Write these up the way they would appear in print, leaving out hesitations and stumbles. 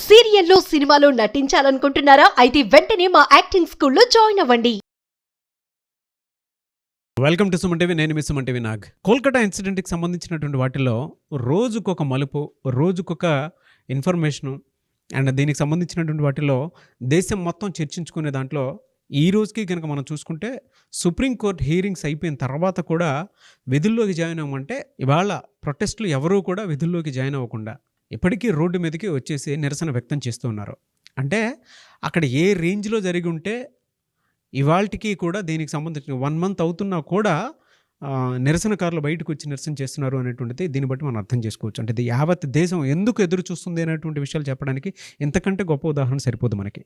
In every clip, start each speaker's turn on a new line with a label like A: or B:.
A: సీరియల్లో సినిమాలో నటించాలనుకుంటున్నారా? అయితే వెంటనే మా యాక్టింగ్ స్కూల్లో జాయిన్ అవ్వండి.
B: Welcome to Suman TV. నేను మీ సుమన్ టీవీ నాగ్. కోల్కతా ఇన్సిడెంట్కి సంబంధించినటువంటి వాటిలో రోజుకొక మలుపు, రోజుకొక ఇన్ఫర్మేషను అండ్ దీనికి సంబంధించినటువంటి వాటిలో దేశం మొత్తం చర్చించుకునే దాంట్లో ఈ రోజుకి కనుక మనం చూసుకుంటే సుప్రీంకోర్టు హీరింగ్స్ అయిపోయిన తర్వాత కూడా విధుల్లోకి జాయిన్ అవ్వమంటే ఇవాళ ప్రొటెస్టులు ఎవరూ కూడా విధుల్లోకి జాయిన్ అవ్వకుండా ఇప్పటికీ రోడ్డు మీదకి వచ్చేసి నిరసన వ్యక్తం చేస్తూ ఉన్నారు. అంటే అక్కడ ఏ రేంజ్లో జరిగి ఉంటే ఇవాళకి కూడా దీనికి సంబంధించిన 1 month అవుతున్నా కూడా నిరసనకారులు బయటకు వచ్చి నిరసన చేస్తున్నారు అనేటువంటిది దీన్ని బట్టి మనం అర్థం చేసుకోవచ్చు. అంటే ఇది యావత్ దేశం ఎందుకు ఎదురు చూస్తుంది అనేటువంటి విషయాలు చెప్పడానికి ఇంతకంటే గొప్ప ఉదాహరణ సరిపోదు మనకి.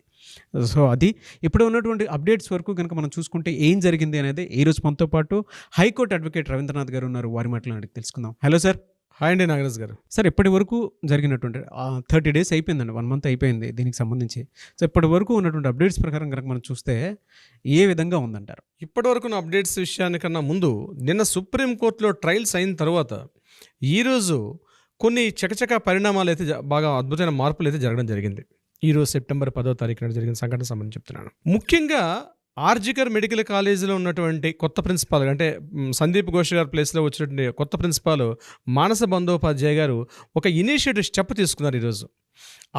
B: సో అది ఇప్పుడు ఉన్నటువంటి అప్డేట్స్ వరకు కనుక మనం చూసుకుంటే ఏం జరిగింది అనేది ఈరోజు మనతో పాటు హైకోర్టు అడ్వకేట్ రవీంద్రనాథ్ గారు ఉన్నారు. వారి మాటలు అడిగి తెలుసుకుందాం. Hello sir.
C: హాయ్ అండి నాగరాజ్ గారు.
B: సార్, ఇప్పటి వరకు జరిగినటువంటి 30 days అయిపోయిందండి, 1 month అయిపోయింది దీనికి సంబంధించి. సో ఇప్పటి వరకు ఉన్నటువంటి అప్డేట్స్ ప్రకారం కనుక మనం చూస్తే ఏ విధంగా ఉందంటారు?
C: ఇప్పటి వరకు అప్డేట్స్ విషయానికన్నా ముందు నిన్న సుప్రీంకోర్టులో ట్రయల్స్ అయిన తర్వాత ఈరోజు కొన్ని చకచక పరిణామాలు అయితే బాగా అద్భుతమైన మార్పులు అయితే జరగడం జరిగింది. ఈరోజు సెప్టెంబర్ 10వ తారీఖున జరిగిన సంఘటన సంబంధించి చెప్తున్నాను. ముఖ్యంగా ఆర్జికర్ మెడికల్ కాలేజీలో ఉన్నటువంటి కొత్త ప్రిన్సిపాల్, అంటే సందీప్ ఘోష్ గారి ప్లేస్లో వచ్చినటువంటి కొత్త ప్రిన్సిపాల్ మానస బందోపాధ్యాయ గారు ఒక ఇనిషియేటివ్ స్టెప్ తీసుకున్నారు ఈరోజు.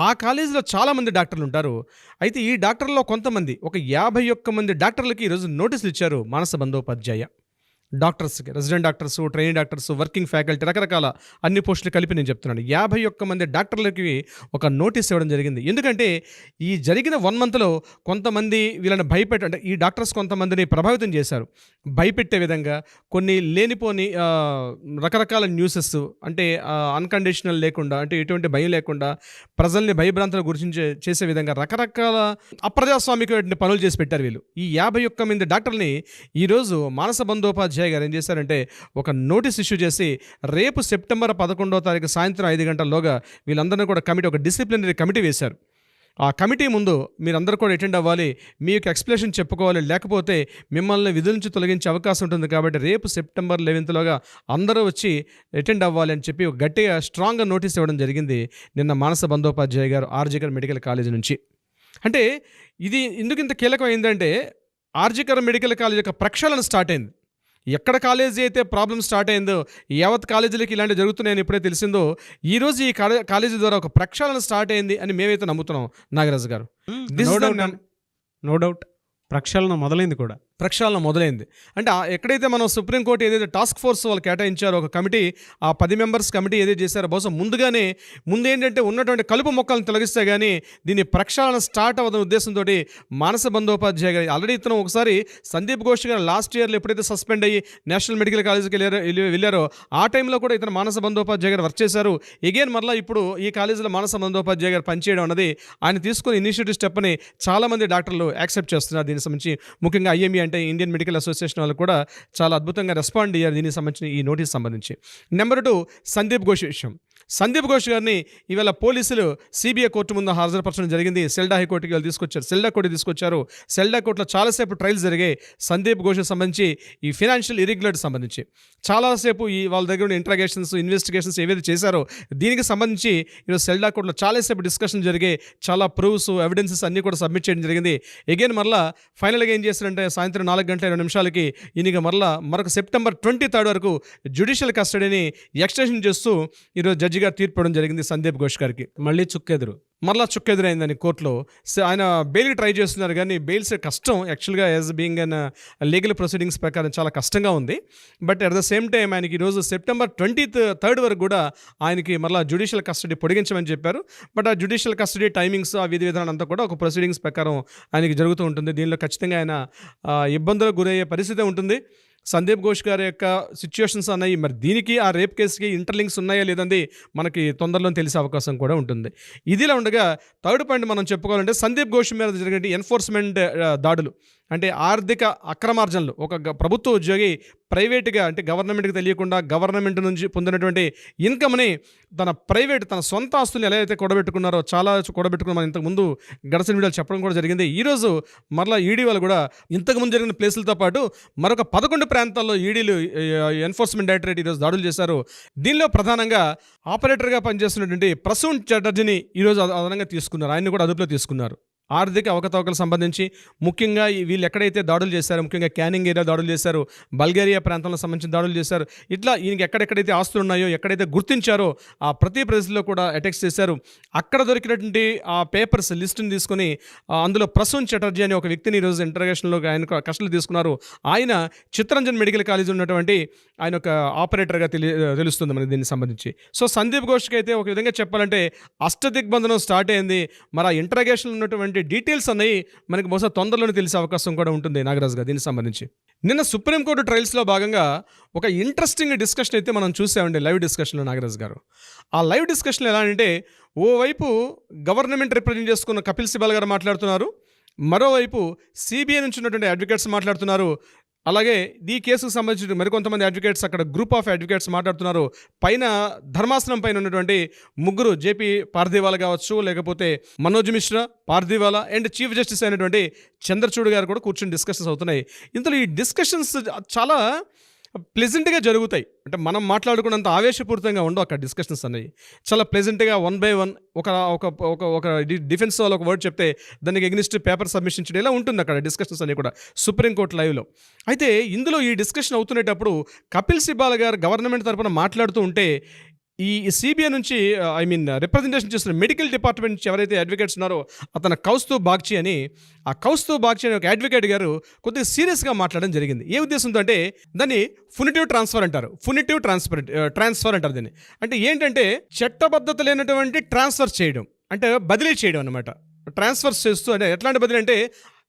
C: ఆ కాలేజీలో చాలామంది డాక్టర్లు ఉంటారు. అయితే ఈ డాక్టర్లలో కొంతమంది, ఒక 51 మంది డాక్టర్లకి ఈరోజు నోటీసులు ఇచ్చారు మానస బందోపాధ్యాయ. డాక్టర్స్కి, resident doctors, training doctors, working faculty, రకరకాల అన్ని పోస్టులు కలిపి నేను చెప్తున్నాను. 51 మంది డాక్టర్లకి ఒక నోటీస్ ఇవ్వడం జరిగింది. ఎందుకంటే ఈ జరిగిన 1 monthలో కొంతమంది వీళ్ళని అంటే ఈ డాక్టర్స్ కొంతమందిని ప్రభావితం చేశారు. భయపెట్టే విధంగా కొన్ని లేనిపోని రకరకాల న్యూసెస్, అంటే అన్కండిషనల్ లేకుండా, అంటే ఎటువంటి భయం లేకుండా ప్రజల్ని భయభ్రాంతుల గురించి చేసే విధంగా రకరకాల అప్రజాస్వామికమైన పనులు చేసి పెట్టారు వీళ్ళు. ఈ 51 మంది డాక్టర్ని ఈరోజు మానస బందోపాధ్యాయ గారు ఏం చేశారంటే ఒక నోటీస్ ఇష్యూ చేసి రేపు సెప్టెంబర్ 11వ తారీఖు సాయంత్రం 5 గంటల్లోగా వీళ్ళందరినీ కూడా ఒక డిసిప్లినరీ కమిటీ వేశారు. ఆ కమిటీ ముందు మీరందరూ కూడా అటెండ్ అవ్వాలి, మీ యొక్క ఎక్స్ప్లెనేషన్ చెప్పుకోవాలి, లేకపోతే మిమ్మల్ని విధుల నుంచి తొలగించే అవకాశం ఉంటుంది. కాబట్టి రేపు సెప్టెంబర్ 11వ అందరూ వచ్చి అటెండ్ అవ్వాలి అని చెప్పి ఒక గట్టిగా స్ట్రాంగ్గా నోటీస్ ఇవ్వడం జరిగింది నిన్న మానస బందోపాధ్యాయ గారు ఆర్జికర్ మెడికల్ కాలేజీ నుంచి. అంటే ఇది ఎందుకు ఇంత కీలకం అయిందంటే ఆర్జికర్ మెడికల్ కాలేజ్ యొక్క ప్రక్షాళన స్టార్ట్ అయింది. ఎక్కడ కాలేజీ అయితే ప్రాబ్లం స్టార్ట్ అయిందో, యావత్ కాలేజీలకి ఇలాంటివి జరుగుతున్నాయని ఎప్పుడైతే తెలిసిందో ఈరోజు ఈ కాలేజీ ద్వారా ఒక ప్రక్షాళన స్టార్ట్ అయింది అని మేమైతే నమ్ముతున్నాం నాగరాజు గారు.
B: నో డౌట్ ప్రక్షాళన మొదలైంది. అంటే ఎక్కడైతే మనం సుప్రీంకోర్టు ఏదైతే టాస్క్ ఫోర్స్ వాళ్ళు కేటాయించారో ఒక కమిటీ, ఆ 10 members కమిటీ ఏదైతే చేశారో బహుశా ముందేంటంటే ఉన్నటువంటి కలుపు మొక్కలను తొలగిస్తే కానీ దీన్ని ప్రక్షాళన స్టార్ట్ అవ్వదన్న ఉద్దేశంతో మానస బందోపాధ్యాయ గారు ఆల్రెడీ ఇతను ఒకసారి సందీప్ ఘోష్ గారు లాస్ట్ ఇయర్లో ఎప్పుడైతే సస్పెండ్ అయ్యి నేషనల్ మెడికల్ కాలేజీకి వెళ్ళారో ఆ టైంలో కూడా ఇతను మానస బందోపాధ్యాయ గారు వర్క్ చేశారు. ఎగైన్ మరలా ఇప్పుడు ఈ కాలేజీలో మానస బందోపాధ్యాయ గారు పనిచేయడం అన్నది ఆయన తీసుకున్న ఇనిషియేటివ్ స్టెప్ అని చాలామంది డాక్టర్లు యాక్సెప్ట్ చేస్తున్నారు. దీనికి సంబంధించి ముఖ్యంగా IME అంటే ఇండియన్ మెడికల్ అసోసియేషన్ వాళ్ళు కూడా చాలా అద్భుతంగా రెస్పాండ్ అయ్యారు దీనికి సంబంధించిన ఈ నోటీస్ సంబంధించి. నెంబర్ 2 సందీప్ ఘోష్ విషయం. సందీప్ ఘోష్ గారిని ఇవాళ పోలీసులు CBI కోర్టు ముందు హాజరుపరచడం జరిగింది. సెల్డా హైకోర్టుకి వాళ్ళు సెల్డా కోర్టు. సెల్డా కోర్టులో చాలాసేపు ట్రయల్స్ జరిగాయి సందీప్ ఘోష్కి సంబంధించి, ఈ ఫినాన్షియల్ ఇర్రెగ్యులర్ సంబంధించి చాలాసేపు ఈ వాళ్ళ దగ్గర ఉన్న ఇంట్రాగేషన్స్, ఇన్వెస్టిగేషన్స్ ఏవైతే చేశారో దీనికి సంబంధించి ఈరోజు సెల్డా కోర్టులో చాలాసేపు డిస్కషన్ జరిగాయి. చాలా ప్రూఫ్స్, ఎవిడెన్సెస్ అన్నీ కూడా సబ్మిట్ చేయడం జరిగింది. ఎగైన్ మరలా ఫైనల్గా ఏం చేశారంటే సాయంత్రం 4:20 ఈయనకి మరొక సెప్టెంబర్ 23rd వరకు జ్యుడిషియల్ కస్టడీని ఎక్స్టెన్షన్ చేస్తూ ఈరోజు జడ్జి గారు తీర్పు ఇవ్వడం జరిగింది సందీప్ ఘోష్ గారికి. మరలా చుక్కెదురైందని కోర్టులో. ఆయన బెయిల్కి ట్రై చేస్తున్నారు కానీ బెయిల్స్ కష్టం యాక్చువల్గా, as being an legal proceedings ప్రకారం చాలా కష్టంగా ఉంది. But at the same time ఆయనకి ఈరోజు సెప్టెంబర్ 23rd వరకు కూడా ఆయనకి మరలా జ్యుడిషియల్ కస్టడీ పొడిగించమని చెప్పారు. బట్ ఆ జ్యుడిషియల్ కస్టడీ టైమింగ్స్, ఆ విధి విధానం అంతా కూడా ఒక ప్రొసీడింగ్స్ ప్రకారం ఆయనకి జరుగుతూ ఉంటుంది. దీనిలో ఖచ్చితంగా ఆయన ఇబ్బందులకు గురయ్యే పరిస్థితి ఉంటుంది. సందీప్ ఘోష్ గారి యొక్క సిచ్యువేషన్స్ అన్నాయి, మరి దీనికి ఆ రేప్ కేసుకి ఇంటర్లింక్స్ ఉన్నాయా లేదండి మనకి తొందరలో తెలిసే అవకాశం కూడా ఉంటుంది. ఇదిలా ఉండగా థర్డ్ పాయింట్ మనం చెప్పుకోవాలంటే సందీప్ ఘోష్ మీద జరిగిన ఎన్ఫోర్స్మెంట్ దాడులు, అంటే ఆర్థిక అక్రమార్జనలు. ఒక ప్రభుత్వ ఉద్యోగి ప్రైవేట్గా అంటే గవర్నమెంట్కి తెలియకుండా గవర్నమెంట్ నుంచి పొందినటువంటి ఇన్కమ్ని తన సొంత ఆస్తుల్ని ఎలా అయితే కూడబెట్టుకున్నారో చాలా కూడబెట్టుకున్న మనం ఇంతకుముందు గడచిన వీడియోలు చెప్పడం కూడా జరిగింది. ఈరోజు మరలా ఈడీ వాళ్ళు కూడా ఇంతకుముందు జరిగిన ప్లేసులతో పాటు మరొక 11 ప్రాంతాల్లో ఈడీలు ఎన్ఫోర్స్మెంట్ డైరెక్టరేట్ ఈరోజు దాడులు చేశారు. దీనిలో ప్రధానంగా ఆపరేటర్గా పనిచేస్తున్నటువంటి ప్రసూన్ చటర్జీని ఈరోజు అదనంగా తీసుకున్నారు. ఆయన్ని కూడా అదుపులో తీసుకున్నారు. ఆర్థిక అవకతవకలకు సంబంధించి ముఖ్యంగా వీళ్ళు ఎక్కడైతే దాడులు చేశారో, ముఖ్యంగా క్యానింగ్ ఏరియా దాడులు చేశారు, బల్గేరియా ప్రాంతంలో సంబంధించిన దాడులు చేశారు. ఇట్లా ఈయనకి ఎక్కడెక్కడైతే ఆస్తులు ఉన్నాయో, ఎక్కడైతే గుర్తించారో ఆ ప్రతి ప్రదేశంలో కూడా అటాక్స్ చేశారు. అక్కడ దొరికినటువంటి ఆ పేపర్స్ లిస్టుని తీసుకుని అందులో ప్రసూన్ చటర్జీ అనే ఒక వ్యక్తిని ఈరోజు ఇంటర్గేషన్లో ఆయన కస్టడీలో తీసుకున్నారు. ఆయన చిత్తరంజన్ మెడికల్ కాలేజ్ ఉన్నటువంటి ఆయన ఒక ఆపరేటర్గా తెలుస్తుంది మనకి దీనికి సంబంధించి. సో సందీప్ ఘోష్కి అయితే ఒక విధంగా చెప్పాలంటే అష్టదిగ్బంధనం స్టార్ట్ అయింది. మరి ఆ ఇంటర్గేషన్లో ఉన్నటువంటి డీటెయిల్స్ అన్నవి మనకి బహుశా తొందరలోనే తెలిసే అవకాశం కూడా ఉంటుంది నాగరాజు గారు దీనికి సంబంధించి. నిన్న సుప్రీంకోర్టు ట్రయల్స్లో భాగంగా ఒక ఇంట్రెస్టింగ్ డిస్కషన్ అయితే మనం చూసామండి లైవ్ డిస్కషన్లో నాగరాజు గారు. ఆ లైవ్ డిస్కషన్లో ఎలా అంటే ఓవైపు గవర్నమెంట్ రిప్రజెంట్ చేసుకున్న కపిల్ సిబాల్ గారు మాట్లాడుతున్నారు, మరోవైపు సిబిఐ నుంచి ఉన్నటువంటి అడ్వకేట్స్ మాట్లాడుతున్నారు, అలాగే ఈ కేసుకు సంబంధించిన మరికొంతమంది అడ్వకేట్స్ అక్కడ గ్రూప్ ఆఫ్ అడ్వకేట్స్ మాట్లాడుతున్నారు. పైన ధర్మాసనం పైన ఉన్నటువంటి ముగ్గురు జేపీ పార్దీవాలా కావచ్చు, లేకపోతే Manoj Mishra, Pardiwala and chief justice అయినటువంటి చంద్రచూడ్ గారు కూడా కూర్చొని డిస్కషన్స్ అవుతున్నాయి. ఇందులో ఈ డిస్కషన్స్ చాలా ప్లెజెంట్గా జరుగుతాయి. అంటే మనం మాట్లాడుకున్నంత ఆవేశపూరితంగా ఉండవు అక్కడ డిస్కషన్స్ అనేవి. చాలా ప్లెజెంట్గా 1 by 1 ఒక డిఫెన్స్ వాళ్ళు ఒక వర్డ్ చెప్తే దానికి ఎగ్నిస్ట్ పేపర్ సబ్మిషన్ చేయడం ఇలా ఉంటుంది అక్కడ డిస్కషన్స్ అన్నీ కూడా సుప్రీంకోర్టు లైవ్లో. అయితే ఇందులో ఈ డిస్కషన్ అవుతునేటప్పుడు కపిల్ సిబాల్ గారు గవర్నమెంట్ తరఫున మాట్లాడుతూ ఉంటే ఈ సిబిఐ నుంచి రిప్రజెంటేషన్ చేస్తున్న మెడికల్ డిపార్ట్మెంట్ నుంచి ఎవరైతే అడ్వకేట్స్ ఉన్నారో అతను కౌస్తుబ్ బాగ్చి అని, ఆ కౌస్తుబ్ బాగ్చి అనే ఒక అడ్వకేట్ గారు కొద్దిగా సీరియస్గా మాట్లాడడం జరిగింది. ఏ ఉద్దేశంతో అంటే దాన్ని ఫునిటివ్ ట్రాన్స్ఫర్ అంటారు. ఫునిటివ్ ట్రాన్స్ఫర్ అంటారు దీన్ని. అంటే ఏంటంటే చట్టబద్ధత లేనటువంటి ట్రాన్స్ఫర్ చేయడం, అంటే బదిలీ చేయడం అనమాట. ట్రాన్స్ఫర్స్ చేస్తూ అంటే ఎట్లాంటి బదిలీ అంటే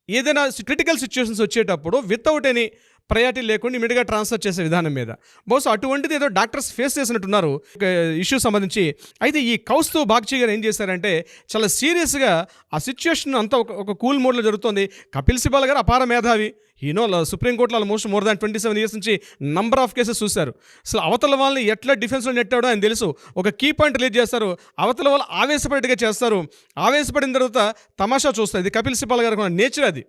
B: ఏదైనా క్రిటికల్ సిచ్యువేషన్స్ వచ్చేటప్పుడు వితౌట్ ఎనీ ప్రయారిటీ లేకుండా ఇమీడియట్గా ట్రాన్స్ఫర్ చేసే విధానం మీద బహుశా అటువంటిది ఏదో డాక్టర్స్ ఫేస్ చేసినట్టున్నారు ఇష్యూ సంబంధించి. అయితే ఈ కౌస్తుబ్ బాగ్చి గారు ఏం చేశారంటే చాలా సీరియస్గా ఆ సిచ్యువేషన్ అంతా ఒక కూల్ మోడ్లో జరుగుతుంది. కపిల్ సిబాల్ గారు అపార మేధావి, సుప్రీంకోర్టులో ఆల్మోస్ట్ మోర్ దాన్ 27 years నుంచి నంబర్ ఆఫ్ కేసెస్ చూశారు. అసలు అవతల వాళ్ళని ఎట్లా డిఫెన్స్లో నెట్టాడో ఆయన తెలుసు. ఒక కీ పాయింట్ రిలీజ్ చేస్తారు, అవతల వాళ్ళు ఆవేశపడేట్టుగా చేస్తారు. ఆవేశపడిన తర్వాత తమాషా చూస్తారు. ఇది కపిల్ సిబాల్ గారికి ఉన్న నేచర్ అది.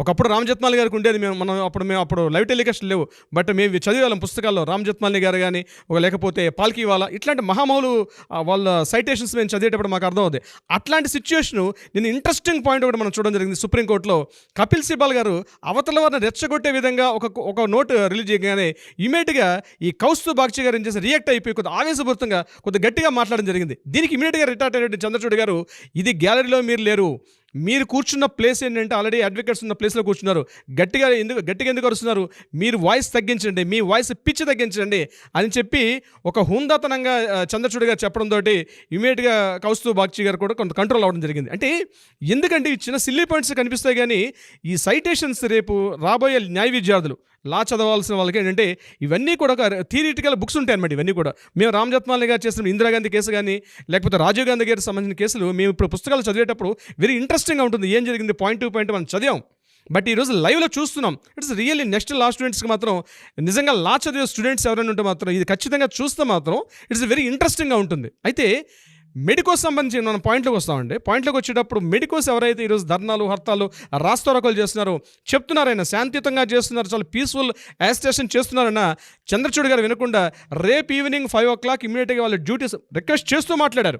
B: ఒకప్పుడు రామ్ జత్మాలి గారికి ఉండేది. మేము అప్పుడు లైవ్ టెలికాస్ట్ లేవు, బట్ మేము చదివేవాళ్ళం పుస్తకాల్లో. రామ్ జత్మాలి గారు కానీ లేకపోతే పాల్కీవాలా ఇట్లాంటి మహామౌలు వాళ్ళ సైటేషన్స్ మేము చదివేటప్పుడు మాకు అర్థం అవుతుంది. అట్లాంటి సిచ్యువేషను నేను ఇంట్రెస్టింగ్ పాయింట్ ఒకటి మనం చూడడం జరిగింది సుప్రీంకోర్టులో. కపిల్ సిబాల్ గారు అవతల వారిని రెచ్చగొట్టే విధంగా ఒక నోట్ రిలీజ్ చేయగానే ఇమీడియట్గా ఈ కౌస్తుబ్ బాగ్చి గారు ఏం చేసి రియాక్ట్ అయిపోయి కొద్దిగా ఆవేశపూరితంగా కొద్దిగా గట్టిగా మాట్లాడడం జరిగింది. దీనికి ఇమీడియట్గా రిటార్ట్ అయినటువంటి చంద్రచూడ్ గారు, ఇది గ్యాలరీలో మీరు లేరు, మీరు కూర్చున్న ప్లేస్ ఏంటంటే ఆల్రెడీ అడ్వకేట్స్ ఉన్న ప్లేస్లో కూర్చున్నారు, గట్టిగా ఎందుకు అరుస్తున్నారు, మీరు వాయిస్ తగ్గించండి, మీ వాయిస్ పిచ్ తగ్గించండి అని చెప్పి ఒక హుందాతనంగా చంద్రచూడ్ గారు చెప్పడంతో ఇమీడియట్గా కౌస్తుబ్ బాగ్చి గారు కూడా కొంత కంట్రోల్ అవ్వడం జరిగింది. అంటే ఎందుకంటే ఈ చిన్న సిల్లీ పాయింట్స్ కనిపిస్తాయి, కానీ ఈ సైటేషన్స్ రేపు రాబోయే న్యాయ విద్యార్థులు లా చదవాల్సిన వాళ్ళకి ఏంటంటే ఇవన్నీ కూడా ఒక థియరిటికల్ బుక్స్ ఉంటాయి అన్నమాట. ఇవన్నీ కూడా మేము రామ్ జత్మాలి గారు చేసిన ఇందిరాగాంధీ కేసు కానీ లేకపోతే రాజీవ్ గాంధీ గారికి సంబంధించిన కేసులు మేము ఇప్పుడు పుస్తకాలు చదివేటప్పుడు వెరీ ఇంట్రెస్టింగ్గా ఉంటుంది. ఏం జరిగింది పాయింట్ టు పాయింట్ మనం చదివాం, బట్ ఈరోజు లైవ్లో చూస్తున్నాం. ఇట్స్ రియల్లీ నెక్స్ట్ లా స్టూడెంట్స్కి మాత్రం నిజంగా లా చదివే స్టూడెంట్స్ ఎవరైనా ఉంటే మాత్రం ఇది ఖచ్చితంగా చూస్తే మాత్రం ఇట్స్ వెరీ ఇంట్రెస్టింగ్గా ఉంటుంది. అయితే మెడికోస్ సంబంధించి మనం పాయింట్లోకి వస్తామండి. పాయింట్లోకి వచ్చేటప్పుడు మెడికోస్ ఎవరైతే ఈరోజు ధర్నాలు హర్తాలు రాస్తారోకలు చేస్తున్నారో చెప్తున్నారైనా శాంతియుతంగా చేస్తున్నారు, చాలా పీస్ఫుల్ యాజిటేషన్ చేస్తున్నారన్న చంద్రచూడ్ గారు వినకుండా రేపు ఈవినింగ్ 5 o'clock ఇమీడియట్గా వాళ్ళ డ్యూటీస్ రిక్వెస్ట్ చేస్తూ మాట్లాడారు.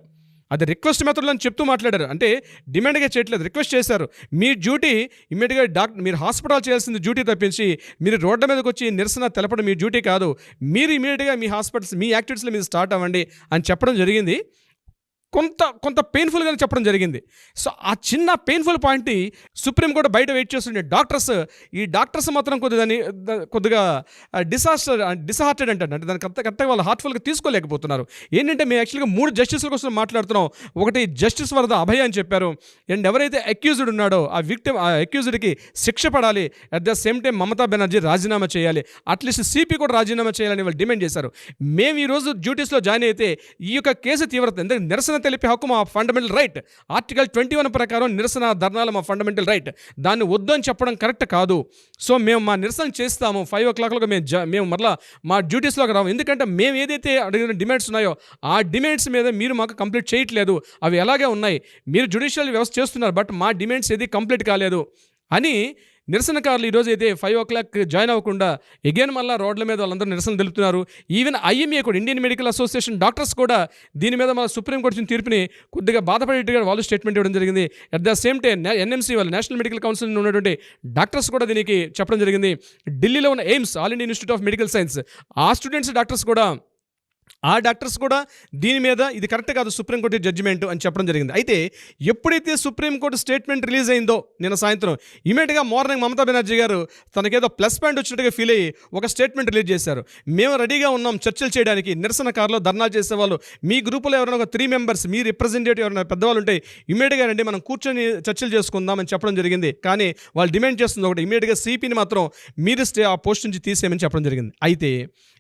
B: అది రిక్వెస్ట్ మెథడ్లో అని చెప్తూ మాట్లాడారు. అంటే డిమాండ్గా చేయట్లేదు, రిక్వెస్ట్ చేశారు. మీ డ్యూటీ ఇమీడియట్గా మీరు హాస్పిటల్ చేయాల్సింది డ్యూటీ తప్పించి మీరు రోడ్ల మీదకి వచ్చి నిరసన తెలపడం మీ డ్యూటీ కాదు. మీరు ఇమీడియట్గా మీ హాస్పిటల్స్ మీ యాక్టివిటీస్లో మీరు స్టార్ట్ అవ్వండి అని చెప్పడం జరిగింది. కొంత పెయిన్ఫుల్గానే చెప్పడం జరిగింది. సో ఆ చిన్న పెయిన్ఫుల్ పాయింట్ని సుప్రీంకోర్టు బయట వెయిట్ చేస్తుండే డాక్టర్స్ మాత్రం కొద్దిగా డిసహార్టెడ్ అంటే దానికి కరెక్ట్గా వాళ్ళు హార్ట్ఫుల్గా తీసుకోలేకపోతున్నారు. ఏంటంటే మేము యాక్చువల్గా 3 జస్టిస్ల కోసం మాట్లాడుతున్నాం. ఒకటి జస్టిస్ వరద అభయ అని చెప్పారు, అండ్ ఎవరైతే అక్యూజ్డ్ ఉన్నాడో ఆ అక్యూజ్డ్కి శిక్ష పడాలి, at the same time Mamata Banerjee రాజీనామా చేయాలి, అట్లీస్ట్ సిపి కూడా రాజీనామా చేయాలని వాళ్ళు డిమాండ్ చేశారు. మేము ఈరోజు డ్యూటీస్లో జాయిన్ అయితే ఈ యొక్క కేసు తీవ్రత ఎందుకంటే నిరసన
C: తెలిపే హక్కు మా ఫండమెంటల్ రైట్. ఆర్టికల్ 21 ప్రకారం నిరసన ధర్నాలు మా ఫండమెంటల్ రైట్. దాన్ని వద్దు అని చెప్పడం కరెక్ట్ కాదు. సో మేము మా నిరసన చేస్తాము. 5 o'clock మేము మరలా మా డ్యూటీస్లోకి రాము. ఎందుకంటే మేము ఏదైతే అడిగిన డిమాండ్స్ ఉన్నాయో ఆ డిమాండ్స్ మీద మీరు మాకు కంప్లీట్ చేయట్లేదు. అవి ఎలాగే ఉన్నాయి. మీరు జ్యుడిషియల్ వ్యవస్థ చేస్తున్నారు, బట్ మా డిమాండ్స్ ఏది కంప్లీట్ కాలేదు అని నిరసనకారులు ఈరోజు అయితే 5 o'clock జాయిన్ అవ్వకుండా ఎగైన్ మళ్ళీ రోడ్ల మీద వాళ్ళందరూ నిరసన తెలుపుతున్నారు. ఈవెన్ IMA కూడా, ఇండియన్ మెడికల్ అసోసియేషన్ డాక్టర్స్ కూడా దీని మీద మన సుప్రీంకోర్టు ఇచ్చిన తీర్పుని కొద్దిగా బాధపడేట్టుగా వాళ్ళు స్టేట్మెంట్ ఇవ్వడం జరిగింది. At the same time NMC వాళ్ళు, నేషనల్ మెడికల్ కౌన్సిల్ ఉన్నటువంటి డాక్టర్స్ కూడా దీనికి చెప్పడం జరిగింది. ఢిల్లీలో ఉన్న AIIMS, all India institute of medical science, ఆ స్టూడెంట్స్ డాక్టర్స్ కూడా దీని మీద ఇది కరెక్ట్ కాదు సుప్రీంకోర్టు జడ్జిమెంట్ అని చెప్పడం జరిగింది. అయితే ఎప్పుడైతే సుప్రీంకోర్టు స్టేట్మెంట్ రిలీజ్ అయిందో నిన్న సాయంత్రం, ఇమీడియట్గా మార్నింగ్ మమతా బెనర్జీ గారు తనకేదో ప్లస్ పాయింట్ వచ్చినట్టుగా ఫీల్ అయ్యి ఒక స్టేట్మెంట్ రిలీజ్ చేశారు. మేము రెడీగా ఉన్నాం చర్చలు చేయడానికి. నిరసనకారులు ధర్నాలు చేసేవాళ్ళు, మీ గ్రూపులో ఎవరైనా ఒక 3 members, మీ రిప్రజెంటేటివ్ ఎవరైనా పెద్దవాళ్ళు ఉంటే ఇమీడియట్గా రండి, మనం కూర్చొని చర్చలు చేసుకుందామని చెప్పడం జరిగింది. కానీ వాళ్ళు డిమాండ్ చేస్తుంది ఒకటి, ఇమీడియట్గా CPని మాత్రం మీరు ఆ పోస్ట్ నుంచి తీసేయమని చెప్పడం జరిగింది. అయితే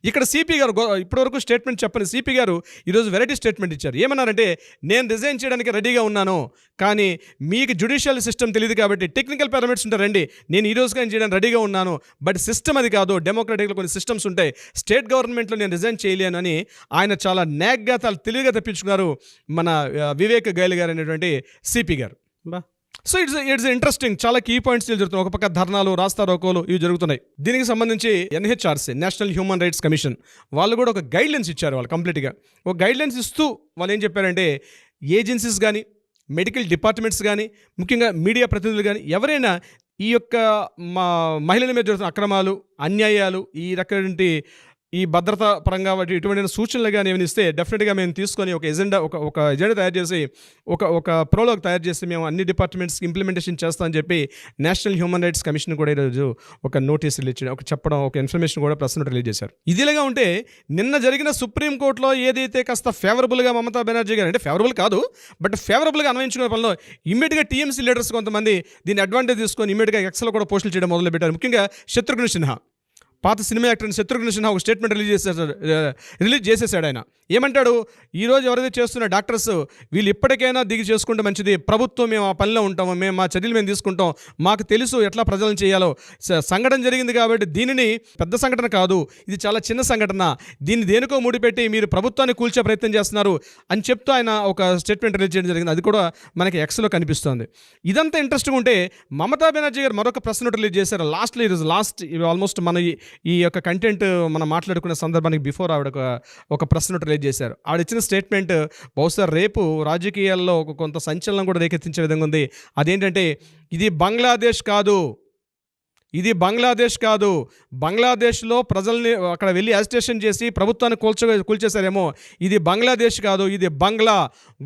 C: ఇక్కడ CP గారు ఇప్పటివరకు స్టేట్మెంట్ చెప్పని CP గారు ఈరోజు వెరైటీ స్టేట్మెంట్ ఇచ్చారు. ఏమన్నారంటే, నేను రిజైన్ చేయడానికి రెడీగా ఉన్నాను, కానీ మీకు జ్యుడిషియల్ సిస్టమ్ తెలియదు కాబట్టి టెక్నికల్ పారామీటర్స్ ఉంటారండి, నేను ఈ రోజుగా చేయడానికి రెడీగా ఉన్నాను, బట్ సిస్టమ్ అది కాదు, డెమోక్రటిక్లో కొన్ని సిస్టమ్స్ ఉంటాయి, స్టేట్ గవర్నమెంట్లో నేను రిజైన్ చేయలేను అని ఆయన చాలా నేగ్గా తెలివిగా తప్పించుకున్నారు మన వివేక్ గైల్ గారు అనేటువంటి CP గారు. So it's interesting. చాలా కీ పాయింట్స్ జరుగుతున్నాయి. ఒక పక్క ధర్నాలు, రాస్తా రోకోలు ఇవి జరుగుతున్నాయి. దీనికి సంబంధించి NHRC, national human rights commission వాళ్ళు కూడా ఒక గైడ్లైన్స్ ఇచ్చారు. వాళ్ళు కంప్లీట్గా ఒక గైడ్లైన్స్ ఇస్తూ వాళ్ళు ఏం చెప్పారంటే, ఏజెన్సీస్ కానీ, మెడికల్ డిపార్ట్మెంట్స్ కానీ, ముఖ్యంగా మీడియా ప్రతినిధులు కానీ ఎవరైనా ఈ యొక్క మహిళల మీద జరుగుతున్న అక్రమాలు, అన్యాయాలు, ఈ రకమైన ఈ భద్రత పరంగా వాటి ఇటువంటి సూచనలు కానీ ఏమైనా ఇస్తే డెఫినెట్గా మేము తీసుకొని ఒక ఎజెండా తయారు చేసి ఒక ప్రోలోగ్ తయారు చేసి మేము అన్ని డిపార్ట్మెంట్స్కి ఇంప్లిమెంటేషన్ చేస్తామని చెప్పి నేషనల్ హ్యూమన్ రైట్స్ కమిషన్ కూడా ఈరోజు ఒక నోటీస్ రిలీజ్ చేయడం, ఒక ఇన్ఫర్మేషన్ కూడా ప్రెస్ నోట్ రిలీజ్ చేశారు. ఇదిలాగా ఉంటే నిన్న జరిగిన సుప్రీంకోర్టులో ఏదైతే కాస్త ఫేవరబుల్గా మమతా బెనర్జీ గారు, అంటే ఫేవరబుల్ కాదు బట్ ఫేవరబుల్గా అన్వయించుకునే పనిలో ఇమ్మీడియట్గా TMC లీడర్స్ కొంతమంది దీన్ని అడ్వాంటేజ్ తీసుకొని ఇమ్మీడియట్గా ఎక్స్లో కూడా పోస్టులు చేయడం మొదలుపెట్టారు. ముఖ్యంగా శత్రుఘ్న సిన్హా, పాత సినిమా యాక్టర్ శత్రుఘ్న సిన్హా ఒక స్టేట్మెంట్ రిలీజ్ చేసేసాడు. ఆయన ఏమంటాడు, ఈరోజు ఎవరైతే చేస్తున్న డాక్టర్స్ వీళ్ళు ఇప్పటికైనా దిగి చేసుకుంటే మంచిది, ప్రభుత్వం మేము ఆ పనిలో ఉంటాము, మేము మా చర్యలు మేము తీసుకుంటాం, మాకు తెలుసు ఎట్లా ప్రజలను చేయాలో, సంఘటన జరిగింది కాబట్టి దీనిని పెద్ద సంఘటన కాదు, ఇది చాలా చిన్న సంఘటన, దీన్ని దేనికో ముడిపెట్టి మీరు ప్రభుత్వాన్ని కూల్చే ప్రయత్నం చేస్తున్నారు అని చెప్తూ ఆయన ఒక స్టేట్మెంట్ రిలీజ్ చేయడం జరిగింది. అది కూడా మనకి ఎక్స్లో కనిపిస్తుంది. ఇదంతా ఇంట్రెస్టింగ్ ఉంటే మమతా బెనర్జీ గారు మరొక ప్రెస్ నోట్ రిలీజ్ చేశారు. లాస్ట్ ఆల్మోస్ట్ మన ఈ యొక్క కంటెంట్ మనం మాట్లాడుకునే సందర్భానికి బిఫోర్ ఆవిడ ఒక ప్రెస్ నోట్ రిలీజ్ చేశారు. ఆవిడ ఇచ్చిన స్టేట్మెంట్ బహుశా రేపు రాజకీయాల్లో కొంత సంచలనం కూడా రేకెత్తించే విధంగా ఉంది. అదేంటంటే, ఇది బంగ్లాదేశ్ కాదు, బంగ్లాదేశ్లో ప్రజల్ని అక్కడ వెళ్ళి అజిటేషన్ చేసి ప్రభుత్వాన్ని కూల్చేశారేమో, ఇది బంగ్లాదేశ్ కాదు, ఇది బంగ్లా,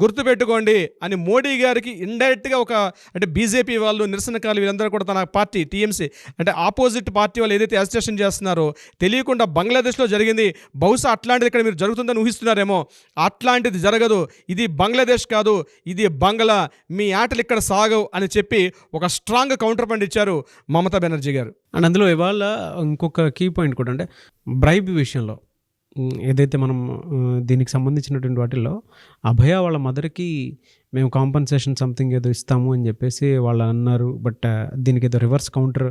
C: గుర్తుపెట్టుకోండి అని మోడీ గారికి ఇండైరెక్ట్గా అంటే బీజేపీ వాళ్ళు, నిరసనకారులు వీళ్ళందరూ కూడా తన పార్టీ TMC అంటే ఆపోజిట్ పార్టీ వాళ్ళు ఏదైతే అజిటేషన్ చేస్తున్నారో తెలియకుండా బంగ్లాదేశ్లో జరిగింది, బహుశా అట్లాంటిది ఇక్కడ మీరు జరుగుతుందని ఊహిస్తున్నారేమో, అట్లాంటిది జరగదు, ఇది బంగ్లాదేశ్ కాదు, ఇది బంగ్లా, మీ ఆటలు ఇక్కడ సాగవు అని చెప్పి ఒక స్ట్రాంగ్ కౌంటర్ పాయింట్ ఇచ్చారు మమతా బెనర్జీ గారు.
B: అండ్ అందులో ఇవాళ ఇంకొక కీ పాయింట్ కూడా, అంటే బ్రైబ్ విషయంలో ఏదైతే మనం దీనికి సంబంధించినటువంటి వాటిల్లో అభయ వాళ్ళ మదర్కి మేము కాంపన్సేషన్ సంథింగ్ ఏదో ఇస్తాము అని చెప్పేసి వాళ్ళు అన్నారు. బట్ దీనికి ఏదో రివర్స్ కౌంటర్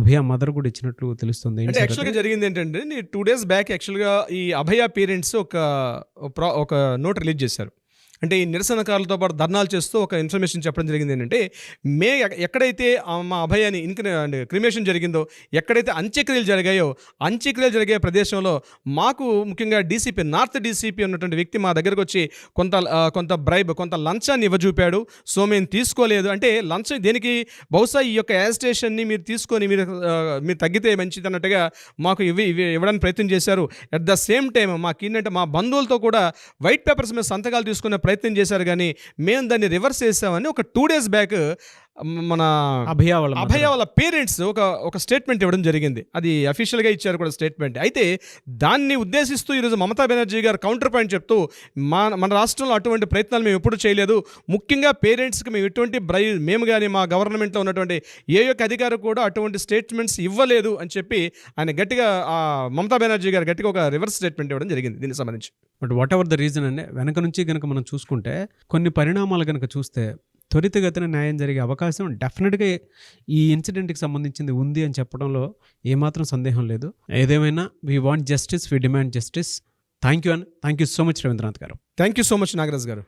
B: అభయ మదర్ కూడా ఇచ్చినట్లు తెలుస్తుంది.
C: అంటే యాక్చువల్గా జరిగింది ఏంటంటే, 2 days బ్యాక్ యాక్చువల్గా ఈ అభయ పేరెంట్స్ ఒక నోట్ రిలీజ్ చేశారు. అంటే ఈ నిరసనకారులతో పాటు ధర్నాలు చేస్తూ ఒక ఇన్ఫర్మేషన్ చెప్పడం జరిగింది. ఏంటంటే, ఎక్కడైతే మా అభయాన్ని క్రిమేషన్ జరిగిందో, ఎక్కడైతే అంత్యక్రియలు జరిగే ప్రదేశంలో మాకు ముఖ్యంగా నార్త్ డీసీపీ ఉన్నటువంటి వ్యక్తి మా దగ్గరకు వచ్చి కొంత బ్రైబ్, కొంత లంచాన్ని ఇవ్వజూపాడు. సో మేము తీసుకోలేదు. అంటే లంచం దేనికి, బహుశా ఈ యొక్క యాజిటేషన్ని మీరు తీసుకొని మీరు తగ్గితే మంచిది అన్నట్టుగా మాకు ఇవ్వడానికి ప్రయత్నం చేశారు. అట్ ద సేమ్ టైం మాకేంటంటే మా బంధువులతో కూడా వైట్ పేపర్స్ మీద సంతకాలు తీసుకునే ప్రయత్నం చేశారు, కానీ మేము దాన్ని రివర్స్ చేసామని ఒక 2 days బ్యాక్
B: మన అభయ వాళ్ళ పేరెంట్స్ ఒక స్టేట్మెంట్ ఇవ్వడం జరిగింది. అది అఫీషియల్గా ఇచ్చారు కూడా స్టేట్మెంట్. అయితే దాన్ని ఉద్దేశిస్తూ ఈరోజు మమతా బెనర్జీ గారు కౌంటర్ పాయింట్ చెప్తూ మన రాష్ట్రంలో అటువంటి ప్రయత్నాలు మేము ఎప్పుడు చేయలేదు, ముఖ్యంగా పేరెంట్స్కి మేము ఎటువంటి మేము కానీ మా గవర్నమెంట్లో ఉన్నటువంటి ఏ యొక్క అధికారి కూడా అటువంటి స్టేట్మెంట్స్ ఇవ్వలేదు అని చెప్పి ఆయన గట్టిగా మమతా బెనర్జీ గారు గట్టిగా ఒక రివర్స్ స్టేట్మెంట్ ఇవ్వడం జరిగింది దీనికి సంబంధించి.
C: But what ever the reason అంటే వెనక నుంచి కనుక మనం చూసుకుంటే కొన్ని పరిణామాలు కనుక చూస్తే త్వరితగతిన న్యాయం జరిగే అవకాశం డెఫినెట్గా ఈ ఇన్సిడెంట్కి సంబంధించింది ఉంది అని చెప్పడంలో ఏమాత్రం సందేహం లేదు. ఏదేమైనా we want justice, we demand justice. Thank you so much Ravindranath గారు.
B: Thank you so much Nagaraj గారు.